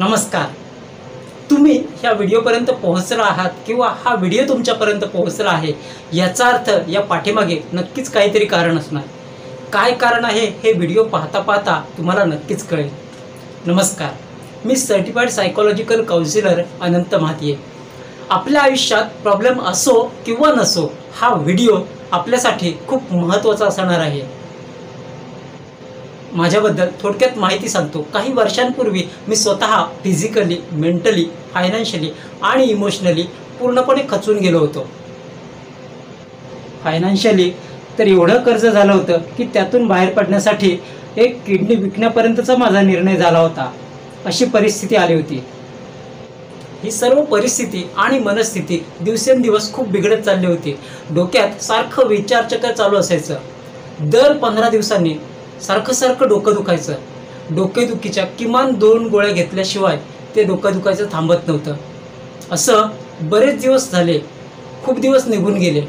नमस्कार. तुम्ही ह्या व्हिडिओपर्यंत पोहोचला आहात किंवा हा व्हिडिओ तुमच्यापर्यंत पोहोचला आहे याचा अर्थ या पाठीमागे नक्कीच काहीतरी कारण असणार. काय कारण आहे हे व्हिडिओ पाहता पाहता तुम्हाला नक्कीच कळेल. नमस्कार, मी सर्टिफाईड सायकोलॉजिकल काउन्सिलर अनंत महातिये. आपल्या आयुष्यात प्रॉब्लेम असो किंवा नसो, हा व्हिडिओ आपल्यासाठी खूप महत्त्वाचा असणार आहे. माझ्याबद्दल थोडक्यात माहिती सांगतो. काही वर्षांपूर्वी मी स्वतः फिजिकली, मेंटली, फायनान्शियली आणि इमोशनली पूर्णपणे खचून गेलो होतो. फायनान्शियली तर एवढं कर्ज झालं होतं की त्यातून बाहेर पडण्यासाठी एक किडनी विकण्यापर्यंतचा माझा निर्णय झाला होता. अशी परिस्थिती आली होती. ही सर्व परिस्थिती आणि मनस्थिती दिवसेंदिवस खूप बिघडत चालली होती. डोक्यात सारखं विचारचक्र चालू असायचं. दर 15 दिवसांनी सारखं डोकं दुखायचं. डोकेदुखीच्या किमान 2 गोळ्या घेतल्याशिवाय ते डोकं दुखायचं थांबत नव्हतं. असं बरेच दिवस झाले, खूप दिवस निघून गेले.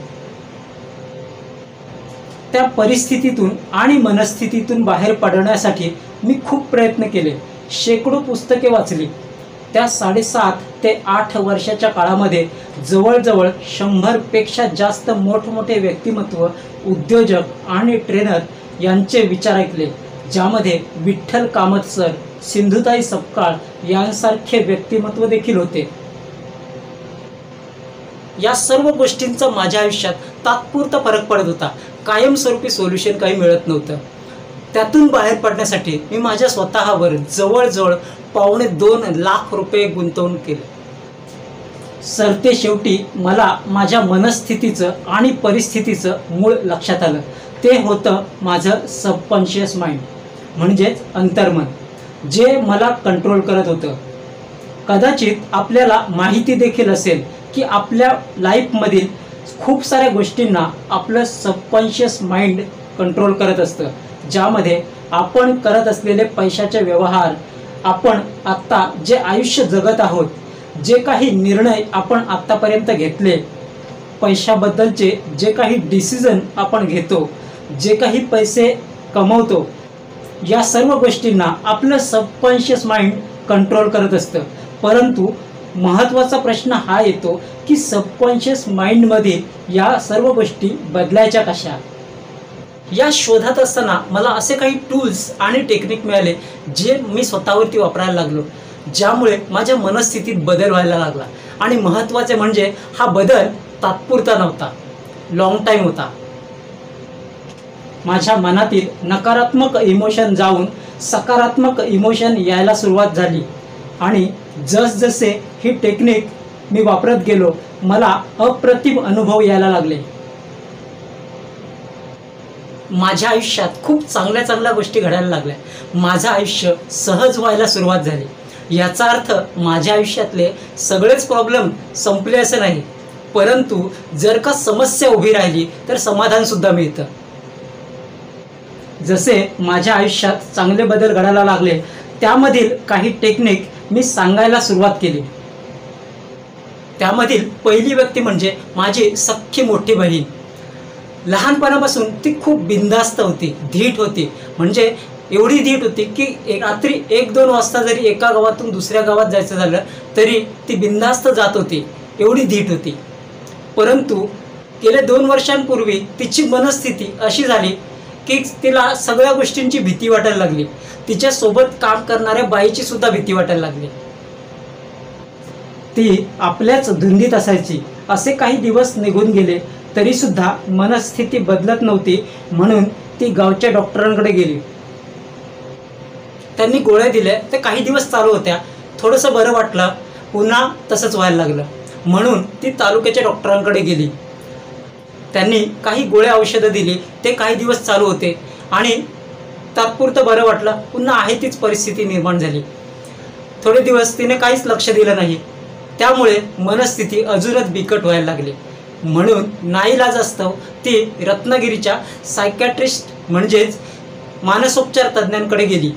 त्या परिस्थितीतून आणि मनस्थितीतून बाहेर पडण्यासाठी मी खूप प्रयत्न केले. शेकडो पुस्तके वाचली. त्या 7.5 ते 8 वर्षाच्या काळामध्ये जवळजवळ 100पेक्षा जास्त मोठमोठे व्यक्तिमत्व, उद्योजक आणि ट्रेनर यांचे विचार ऐकले, ज्यामध्ये विठ्ठल कामत सर, सिंधुताई सपकाळ यांसारखे व्यक्तिमत्व देखील होते. या सर्व गोष्टींचा माझ्या आयुष्यात तात्पुरता फरक पडत होता. कायमस्वरूपी सोल्युशन काही मिळत नव्हतं. त्यातून बाहेर पडण्यासाठी मी माझ्या स्वतःवर जवळजवळ $2.25 लाख गुंतवणूक केले. सरते शेवटी मला माझ्या मनस्थितीचं आणि परिस्थितीचं मूळ लक्षात आलं. ते होतं माझं सबकॉन्शियस माइंड, म्हणजेच अंतर्मन, जे मला कंट्रोल करत होतं. कदाचित आपल्याला माहिती देखील असेल की आपल्या लाईफमधील खूप साऱ्या गोष्टींना आपलं सबकॉन्शियस माइंड कंट्रोल करत असतं, ज्यामध्ये आपण करत असलेले पैशाचे व्यवहार, आपण आत्ता जे आयुष्य जगत आहोत, जे काही निर्णय आपण आत्तापर्यंत घेतले, पैशाबद्दलचे जे काही डिसिजन आपण घेतो, जे काही पैसे कमवतो, या सर्व गोष्टींना आपलं सबकॉन्शियस माइंड कंट्रोल करत असतं. परंतु महत्त्वाचा प्रश्न हा येतो की सबकॉन्शियस माइंडमधील या सर्व गोष्टी बदलायच्या कशा? या शोधात असताना मला असे काही टूल्स आणि टेक्निक मिळाले जे मी स्वतःवरती वापरायला लागलो, ज्यामुळे माझ्या मनस्थितीत बदल व्हायला लागला. आणि महत्त्वाचे म्हणजे हा बदल तात्पुरता नव्हता, लॉंग टाईम होता. माझ्या मनातील नकारात्मक इमोशन जाऊन सकारात्मक इमोशन यायला सुरुवात झाली. आणि जसजसे ही टेक्निक मी वापरत गेलो, मला अप्रतिम अनुभव यायला लागले. माझ्या आयुष्यात खूप चांगल्या गोष्टी घडायला लागल्या. माझं आयुष्य सहज व्हायला सुरुवात झाली. याचा अर्थ माझ्या आयुष्यातले सगळेच प्रॉब्लेम संपले असं नाही, परंतु जर का समस्या उभी राहिली तर समाधानसुद्धा मिळतं. जसे माझ्या आयुष्यात चांगले बदल घडायला लागले, त्यामधील काही टेक्निक मी सांगायला सुरुवात केली. त्यामधील पहिली व्यक्ती म्हणजे माझी सख्खी मोठी बहीण. लहानपणापासून ती खूप बिनधास्त होती, धीट होती. म्हणजे एवढी धीट होती की रात्री 1-2 वाजता जरी एका गावातून दुसऱ्या गावात जायचं झालं तरी ती बिनधास्त जात होती, एवढी धीट होती. परंतु गेल्या 2 वर्षांपूर्वी तिची मनस्थिती अशी झाली की तिला सगळ्या गोष्टींची भीती वाटायला लागली. तिच्यासोबत काम करणाऱ्या बाईची सुद्धा भीती वाटायला लागली. ती आपल्याच धुंदीत असायची. असे काही दिवस निघून गेले तरी सुद्धा मनस्थिती बदलत नव्हती. म्हणून ती गावच्या डॉक्टरांकडे गेली. त्यांनी गोळ्या दिल्या. ते काही दिवस चालू होत्या. थोडंसं बरं वाटलं, पुन्हा तसंच व्हायला लागलं. म्हणून ती तालुक्याच्या डॉक्टरांकडे गेली. त्यांनी काही गोळ्या औषधं दिली. ते काही दिवस चालू होते आणि तात्पुरतं बरं वाटलं. पुन्हा आहे तीच परिस्थिती निर्माण झाली. थोडे दिवस तिने काहीच लक्ष दिलं नाही. त्यामुळे मनस्थिती अजूनच बिकट व्हायला लागली. म्हणून नाईलाजास्तव ती रत्नागिरीच्या सायकॅट्रिस्ट म्हणजेच मानसोपचार तज्ज्ञांकडे गेली.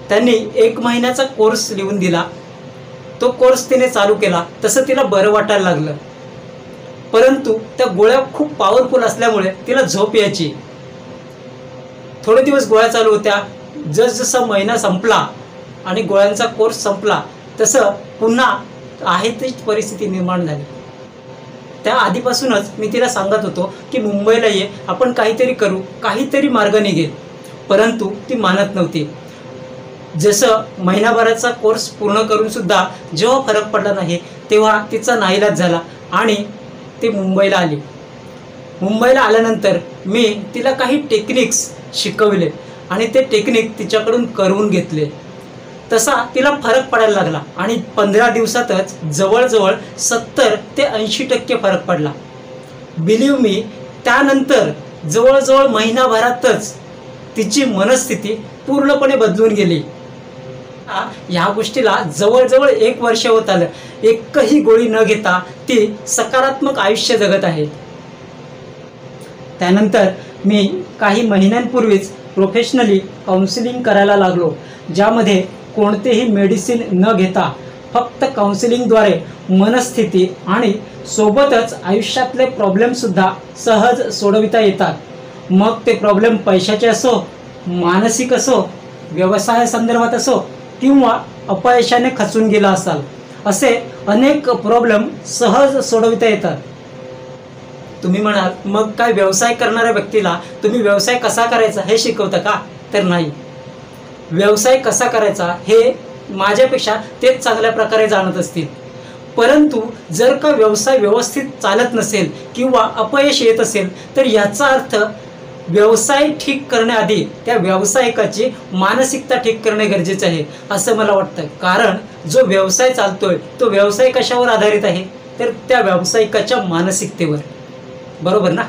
त्यांनी 1 महिन्याचा कोर्स लिहून दिला. तो कोर्स तिने चालू केला. तसं तिला बरं वाटायला लागलं. परंतु त्या गोळ्या खूप पॉवरफुल असल्यामुळे तिला झोप यायची. थोडे दिवस गोळ्या चालू होत्या. जसजसा महिना संपला आणि गोळ्यांचा कोर्स संपला तसं पुन्हा आहे तीच परिस्थिती निर्माण झाली. त्या आधीपासूनच मी तिला सांगत होतो की मुंबईला ये, आपण काहीतरी करू, काहीतरी मार्ग निघेल, परंतु ती मानत नव्हती. जसं महिनाभराचा कोर्स पूर्ण करून सुद्धा जेव्हा फरक पडला नाही तेव्हा तिचा नाईलाज झाला आणि ती मुंबईला आली. मुंबईला आल्यानंतर मी तिला काही टेक्निक्स शिकवले आणि ते टेक्निक तिच्याकडून करून घेतले. तसा तिला फरक पडायला लागला आणि 15 दिवसातच जवळजवळ 70 ते 80% फरक पडला. बिलीव्ह मी, त्यानंतर जवळजवळ महिनाभरातच तिची मनस्थिती पूर्णपणे बदलून गेली. ह्या गोष्टीला जवळजवळ 1 वर्ष होत आलं. एकही गोळी न घेता ती सकारात्मक आयुष्य जगत आहे. त्यानंतर मी काही महिन्यांपूर्वीच प्रोफेशनली काउन्सिलिंग करायला लागलो, ज्यामध्ये कोणतेही मेडिसिन न घेता फक्त काउन्सिलिंगद्वारे मनस्थिती आणि सोबतच आयुष्यातले प्रॉब्लेमसुद्धा सहज सोडविता येतात. मग ते प्रॉब्लेम पैशाचे असो, मानसिक असो, व्यवसायासंदर्भात असो किंवा अपयशाने खचून गेला असाल, असे अनेक प्रॉब्लेम सहज सोडविता येतात. तुम्ही म्हणाल, मग काय व्यवसाय करणाऱ्या व्यक्तीला तुम्ही व्यवसाय कसा करायचा हे शिकवता का? तर नाही. व्यवसाय कसा करायचा हे माझ्यापेक्षा तेच चांगल्या प्रकारे जाणत असतील. परंतु जर का व्यवसाय व्यवस्थित चालत नसेल किंवा अपयश येत असेल तर याचा अर्थ व्यवसाय ठीक करण्याआधी त्या व्यावसायिकाची मानसिकता ठीक करणे गरजेचे आहे असं मला वाटतं. कारण जो व्यवसाय चालतोय तो व्यवसाय कशावर आधारित आहे? तर त्या व्यावसायिकाच्या मानसिकतेवर. बरोबर ना?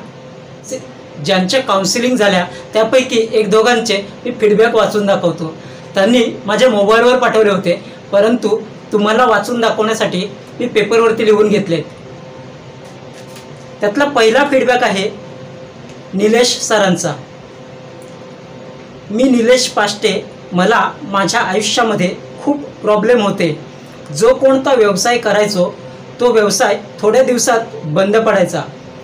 ज्यांच्या काउन्सिलिंग झाल्या त्यापैकी 1-2 मी फीडबॅक वाचून दाखवतो. त्यांनी माझ्या मोबाईलवर पाठवले होते, परंतु तुम्हाला वाचून दाखवण्यासाठी मी पेपरवरती लिहून घेतले. त्यातला पहिला फीडबॅक आहे निलेश सरांचा. मी निलेश पाष्टे. मला माझ्या आयुष्यामध्ये खूप प्रॉब्लेम होते. जो कोणता व्यवसाय करायचो तो व्यवसाय थोड्या दिवसात बंद पडायचा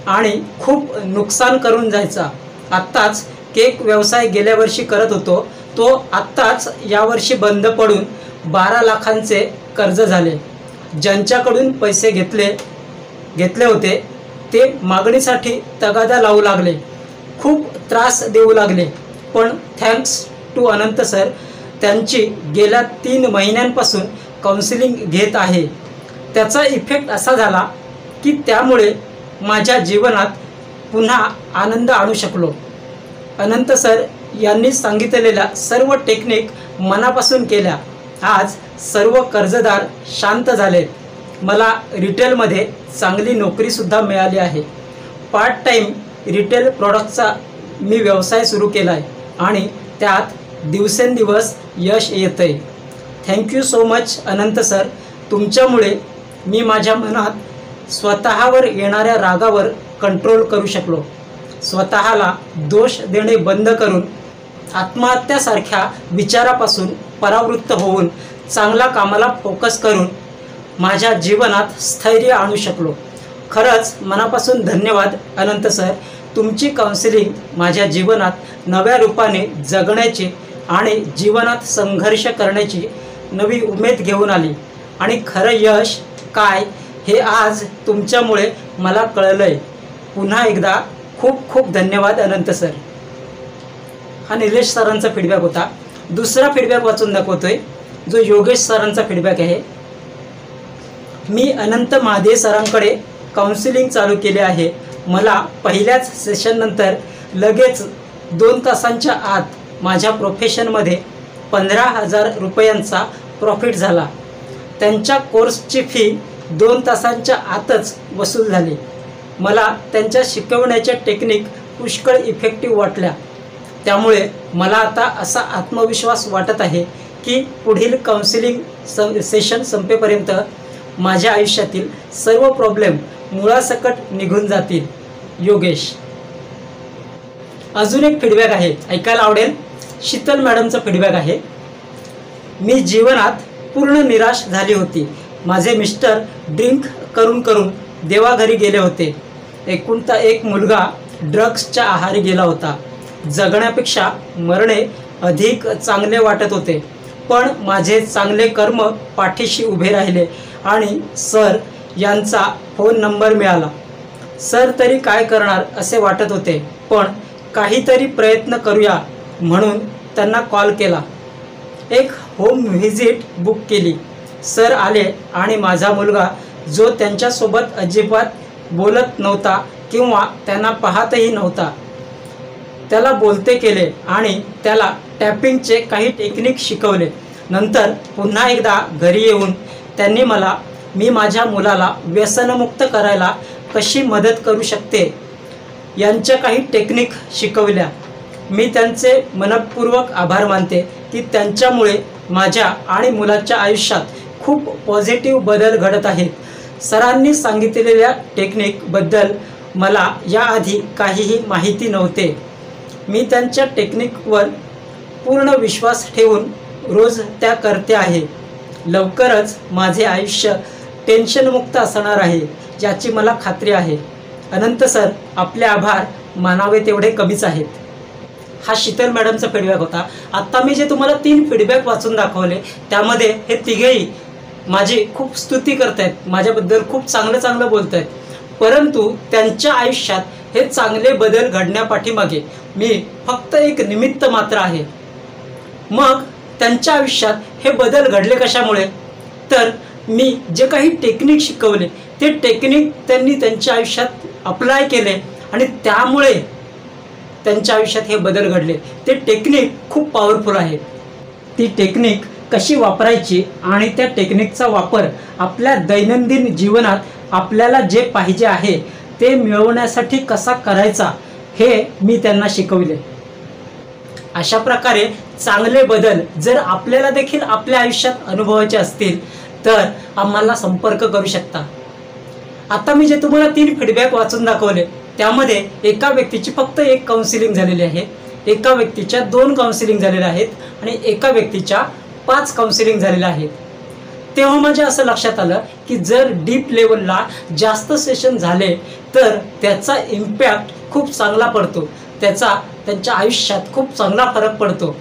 आणि खूप नुकसान करून जायचा. आत्ताच केक व्यवसाय गेल्या वर्षी करत होतो, तो आत्ताच यावर्षी बंद पडून 12 लाखांचे कर्ज झाले. ज्यांच्याकडून पैसे घेतले होते ते मागणीसाठी तगादा लावू लागले, खूप त्रास देऊ लागले. पण थँक्स टू अनंत सर, त्यांची गेल्या 3 महिन्यांपासून काउन्सिलिंग घेत आहे. त्याचा इफेक्ट असा झाला की त्यामुळे माझ्या जीवनात पुन्हा आनंद आणू शकलो. अनंत सर यांनी सांगितलेल्या सर्व टेक्निक मनापासून केल्या. आज सर्व कर्जदार शांत झालेत. मला रिटेलमध्ये चांगली नोकरीसुद्धा मिळाली आहे. पार्ट टाईम रिटेल प्रॉडक्टचा मी व्यवसाय सुरू केला आहे आणि त्यात दिवसेंदिवस यश येतं आहे. थँक्यू सो मच अनंत सर. तुमच्यामुळे मी माझ्या मनात स्वतःवर येणाऱ्या रागावर कंट्रोल करू शकलो. स्वतःला दोष देणे बंद करून आत्महत्यासारख्या विचारापासून परावृत्त होऊन चांगल्या कामाला फोकस करून माझ्या जीवनात स्थैर्य आणू शकलो. खरंच मनापासून धन्यवाद अनंत सर. तुमची काउन्सिलिंग माझ्या जीवनात नव्या रूपाने जगण्याची आणि जीवनात संघर्ष करण्याची नवी उमेद घेऊन आली आणि खरं यश काय हे आज तुमच्यामुळे मला कळलं आहे. पुन्हा एकदा खूप खूप धन्यवाद अनंत सर. हा निलेश सरांचा फीडबॅक होता. दुसरा फीडबॅक वाचून दाखवतोय जो योगेश सरांचा फीडबॅक आहे. मी अनंत महादेव सरांकडे काउन्सिलिंग चालू केले आहे. मला पहिल्याच सेशननंतर लगेच 2 तासांच्या आत माझ्या प्रोफेशनमध्ये 15,000 रुपयांचा प्रॉफिट झाला. त्यांच्या कोर्सची फी 2 तासांच्या आतच वसूल झाली. मला त्यांच्या शिकवण्याच्या टेक्निक पुष्कळ इफेक्टिव्ह वाटल्या. त्यामुळे मला आता असा आत्मविश्वास वाटत आहे की पुढील काउन्सिलिंग सेशन संपेपर्यंत माझ्या आयुष्यातील सर्व प्रॉब्लेम मुळासकट निघून जातील. योगेश. अजून एक फीडबॅक आहे, ऐकायला आवडेल. शीतल मॅडमचा फीडबॅक आहे. मी जीवनात पूर्ण निराश झाली होती. माझे मिस्टर ड्रिंक करून करून देवाघरी गेले होते. एकुलता एक मुलगा ड्रग्सच्या आहारी गेला होता. जगण्यापेक्षा मरणे अधिक चांगले वाटत होते. पण माझे चांगले कर्म पाठीशी उभे राहिले आणि सर यांचा फोन नंबर मिळाला. सर तरी काय करणार असे वाटत होते, पण काहीतरी प्रयत्न करूया म्हणून त्यांना कॉल केला. एक होम व्हिजिट बुक केली. सर आले आणि माझा मुलगा, जो त्यांच्यासोबत अजिबात बोलत नव्हता किंवा त्यांना पाहतही नव्हता, त्याला बोलते केले आणि त्याला टॅपिंगचे काही टेक्निक शिकवले. नंतर पुन्हा एकदा घरी येऊन त्यांनी मला मी माझ्या मुलाला व्यसनमुक्त करायला कशी मदत करू शकते यांच्या काही टेक्निक शिकवल्या. मी त्यांचे मनपूर्वक आभार मानते की त्यांच्यामुळे माझ्या आणि मुलाच्या आयुष्यात खूप पॉझिटिव्ह बदल घडत आहेत. सरांनी सांगितलेल्या टेक्निकबद्दल मला याआधी काहीही माहिती नव्हते. मी त्यांच्या टेक्निकवर पूर्ण विश्वास ठेवून रोज त्या करते आहे. लवकरच माझे आयुष्य टेन्शनमुक्त असणार आहे याची मला खात्री आहे. अनंत सर, आपले आभार मानावे तेवढे कमीच आहेत. हा शीतल मॅडमचा फीडबॅक होता. आत्ता मी जे तुम्हाला 3 फीडबॅक वाचून दाखवले त्यामध्ये हे तिघेही माझी खूप स्तुती करत आहेत, माझ्याबद्दल खूप चांगलं बोलत आहेत. परंतु त्यांच्या आयुष्यात हे चांगले बदल घडण्यापाठीमागे मी फक्त एक निमित्त मात्र आहे. मग त्यांच्या आयुष्यात हे बदल घडले कशामुळे? तर मी जे काही टेक्निक शिकवले ते टेक्निक त्यांनी त्यांच्या आयुष्यात अप्लाय केले आणि त्यामुळे त्यांच्या आयुष्यात हे बदल घडले. ते टेक्निक खूप पॉवरफुल आहे. ती टेक्निक कशी वापरायची आणि त्या टेक्निकचा वापर आपल्या दैनंदिन जीवनात आपल्याला जे पाहिजे आहे ते मिळवण्यासाठी कसा करायचा हे मी त्यांना शिकवले. अशा प्रकारे चांगले बदल जर आपल्याला देखील आपल्या आयुष्यात अनुभवायचे असतील तर आम्हाला संपर्क करू शकता. आता मी जे तुम्हाला 3 फीडबॅक वाचून दाखवले त्यामध्ये एका व्यक्तीची फक्त 1 काउन्सिलिंग झालेली आहे, एका व्यक्तीच्या 2 काउन्सिलिंग झालेल्या आहेत आणि एका व्यक्तीच्या 5 काउन्सिलिंग झालेल्या आहेत. तेव्हा माझ्या असं लक्षात आलं की जर डीप लेवलला जास्त सेशन झाले तर त्याचा इम्पॅक्ट खूप चांगला पडतो, त्याचा त्यांच्या आयुष्यात खूप चांगला फरक पडतो,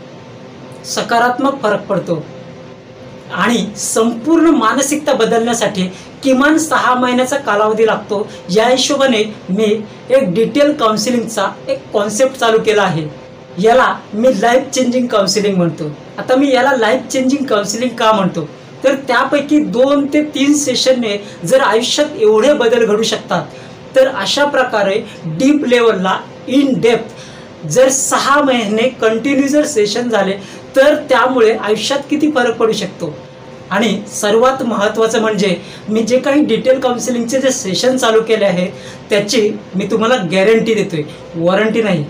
सकारात्मक फरक पडतो. आणि संपूर्ण मानसिकता बदलण्यासाठी किमान 6 महिन्याचा कालावधी लागतो. या हिशोबाने मी एक डिटेल काउन्सिलिंगचा एक कॉन्सेप्ट चालू केला आहे. याला मी लाईफ चेंजिंग काउन्सिलिंग म्हणतो. आता मी याला लाईफ चेंजिंग काउन्सिलिंग का म्हणतो तर त्यापैकी 2 ते 3 सेशनने जर आयुष्यात एवढे बदल घडू शकतात, तर अशा प्रकारे डीप लेवलला इन डेप्थ जर 6 महिने कंटिन्यू जर सेशन झाले तर त्यामुळे आयुष्यात किती फरक पडू शकतो. आणि सर्वात महत्त्वाचं म्हणजे मी जे काही डिटेल काउन्सिलिंगचे जे सेशन चालू केले आहेत त्याची मी तुम्हाला गॅरंटी देतोय, वॉरंटी नाही.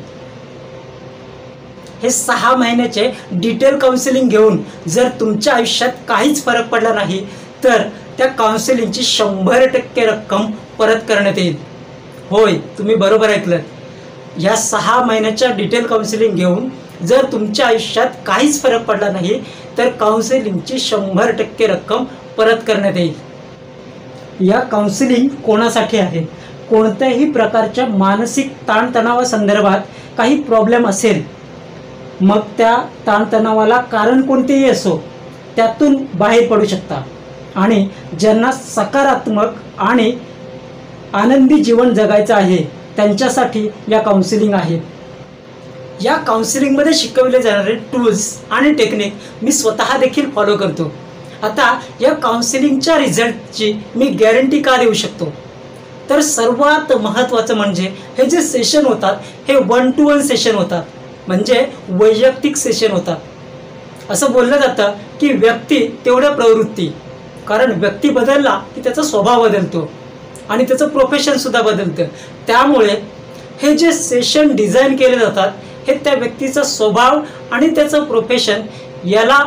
हे 6 महिन्याचे डिटेल काउन्सिलिंग घेऊन जर तुमच्या आयुष्यात काहीच फरक पडला नाही तर त्या काउन्सिलिंगची 100% रक्कम परत करण्यात येईल. होय, तुम्ही बरोबर ऐकलं. या 6 महिन्याच्या डिटेल काउन्सिलिंग घेऊन जर तुमच्या आयुष्यात काहीच फरक पडला नाही तर काउन्सिलिंगची 100% रक्कम परत करण्यात येईल. या काउन्सिलिंग कोणासाठी आहे? कोणत्याही प्रकारच्या मानसिक ताणतणावासंदर्भात काही प्रॉब्लेम असेल, मग त्या ताणतणावाला कारण कोणतेही असो, त्यातून बाहेर पडू शकता आणि ज्यांना सकारात्मक आणि आनंदी जीवन जगायचं आहे त्यांच्यासाठी या काउन्सिलिंग आहेत. या काउन्सिलिंगमध्ये शिकवले जाणारे टूल्स आणि टेक्निक मी स्वतः देखील फॉलो करतो. आता या काउन्सिलिंगच्या रिझल्टची मी गॅरंटी का देऊ शकतो तर सर्वात महत्त्वाचं म्हणजे हे जे सेशन होतात हे 1 to 1 सेशन होतात, म्हणजे वैयक्तिक सेशन होतात. असं बोललं जातं की व्यक्ती तेवढ्या प्रवृत्ती, कारण व्यक्ती बदलला की त्याचा स्वभाव बदलतो आणि त्याचं प्रोफेशनसुद्धा बदलतं. त्यामुळे हे जे सेशन डिझाईन केले जातात हे त्या व्यक्तीचा स्वभाव आणि त्याचं प्रोफेशन याला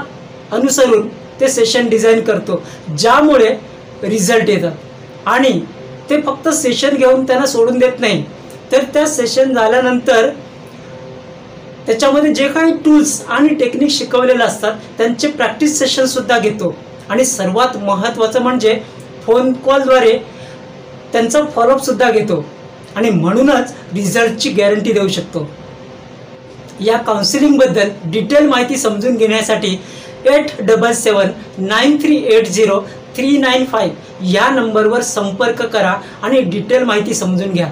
अनुसरून ते सेशन डिझाईन करतो, ज्यामुळे रिझल्ट येतात. आणि ते फक्त सेशन घेऊन त्यांना सोडून देत नाही, तर त्या सेशन झाल्यानंतर त्याच्यामध्ये जे काही टूल्स आणि टेक्निक शिकवलेले असतात त्यांचे प्रॅक्टिस सेशनसुद्धा घेतो. आणि सर्वात महत्त्वाचं म्हणजे फोन कॉलद्वारे त्यांचा फॉलोअपसुद्धा घेतो आणि म्हणूनच रिझल्टची गॅरंटी देऊ शकतो. या काउन्सिलिंगबद्दल डिटेल माहिती समजून घेण्यासाठी 8779380395 या नंबरवर संपर्क करा आणि डिटेल माहिती समजून घ्या।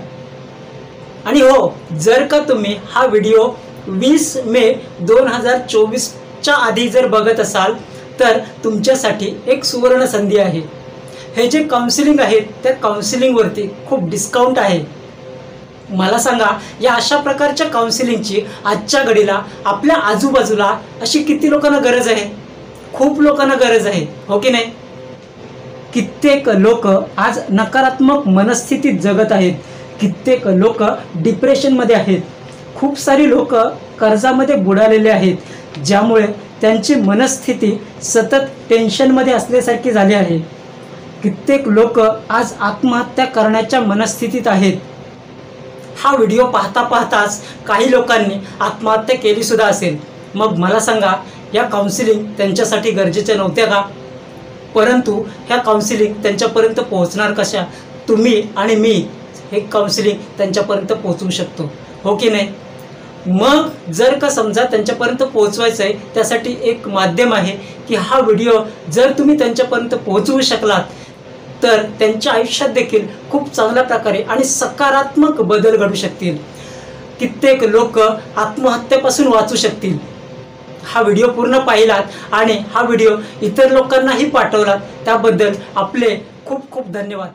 आणि हो, जर का तुम्ही हा व्हिडिओ 20 मे 2024च्या आधी जर बघत असाल तर तुमच्यासाठी एक सुवर्ण संधी आहे। हे जे काउन्सिलिंग आहे त्या काउन्सिलिंगवरती खूप डिस्काउंट आहे। मला सांगा, या अशा प्रकारच्या काउन्सिलिंगची आजच्या घडीला आपल्या आजूबाजूला अशी किती लोकांना गरज आहे? खूप लोकांना गरज आहे, हो की नाही? कित्येक लोक आज नकारात्मक मनस्थितीत जगत आहेत, कित्येक लोक डिप्रेशनमध्ये आहेत, खूप सारी लोक कर्जामध्ये बुडालेले आहेत, ज्यामुळे त्यांची मनस्थिती सतत टेन्शनमध्ये असल्यासारखी झाली आहे। कित्येक लोक आज आत्महत्या करण्याच्या मनस्थितीत आहेत। हा व्हिडिओ पाहता पाहताच काही लोकांनी आत्महत्या केली सुद्धा असेल। मग मला सांगा, या काउन्सिलिंग त्यांच्यासाठी गरजेच्या नव्हत्या का? परंतु ह्या काउन्सिलिंग त्यांच्यापर्यंत पोहोचणार कशा? तुम्ही आणि मी हे काउन्सिलिंग त्यांच्यापर्यंत पोहोचवू शकतो, हो की नाही? मग जर का समजा त्यांच्यापर्यंत पोहोचवायचं आहे, त्यासाठी एक माध्यम आहे की हा व्हिडिओ जर तुम्ही त्यांच्यापर्यंत पोहोचवू शकलात तर त्यांच्या आयुष्यात देखील खूप चांगल्या प्रकारे आणि सकारात्मक बदल घडू शकतील। कित्येक लोक आत्महत्येपासून वाचू शकतील। हा व्हिडिओ पूर्ण पाहिलात आणि हा व्हिडिओ इतर लोकांनाही पाठवलात, त्याबद्दल आपले खूप खूप धन्यवाद।